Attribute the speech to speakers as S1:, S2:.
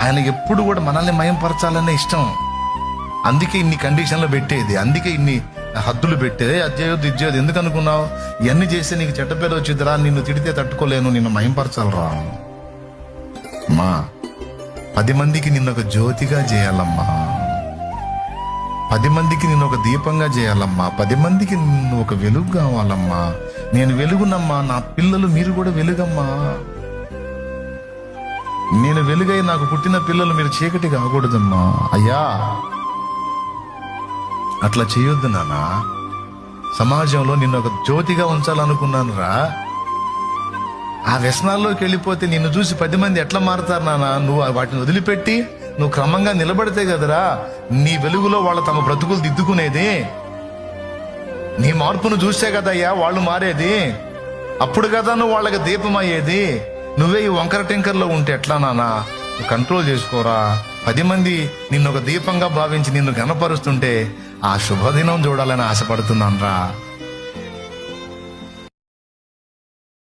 S1: ఆయన ఎప్పుడు కూడా మనల్ని మయంపరచాలనే ఇష్టం. అందుకే ఇన్ని కండిషన్లు పెట్టేది, అందుకే ఇన్ని హద్దులు పెట్టేది. అది చేయొద్దు, ఇది చేయొద్దు. ఎందుకు అనుకున్నావు? ఇవన్నీ చేస్తే నీకు చెడ్డ పేరు వచ్చిద్దిరా, నిన్ను తిడితే తట్టుకోలేను, నిన్ను మయంపరచాలరా. అమ్మా 10 మందికి నిన్ను ఒక జ్యోతిగా చేయాలమ్మా, 10 మందికి నిన్ను ఒక దీపంగా చేయాలమ్మా, 10 మందికి నిన్ను ఒక వెలుగు కావాలమ్మా. నేను వెలుగునమ్మా, నా పిల్లలు మీరు కూడా వెలుగమ్మా. నేను వెలుగై నాకు పుట్టిన పిల్లలు మీరు చీకటి కాకూడదమ్మా. అయ్యా అట్లా చేయొద్దు నాన్న. సమాజంలో నిన్ను ఒక జ్యోతిగా ఉంచాలనుకున్నాను రా. ఆ వ్యసనాల్లోకి వెళ్ళిపోతే నిన్ను చూసి 10 మంది ఎట్లా మారుతారు నాన్న? నువ్వు వాటిని వదిలిపెట్టి నువ్వు క్రమంగా నిలబడితే కదరా నీ వెలుగులో వాళ్ళ తమ బ్రతుకులు దిద్దుకునేది. నీ మార్పును చూస్తే కదయ్యా వాళ్ళు మారేది. అప్పుడు కదా నువ్వు వాళ్ళకి దీపం అయ్యేది. నువ్వే ఈ వంకర టెంకర్లో ఉంటే ఎట్లా నాన్నా? నువ్వు కంట్రోల్ చేసుకోరా. 10 మంది నిన్ను ఒక దీపంగా భావించి నిన్ను గణపరుస్తుంటే ఆ శుభదినం చూడాలని ఆశపడుతున్నాను రా.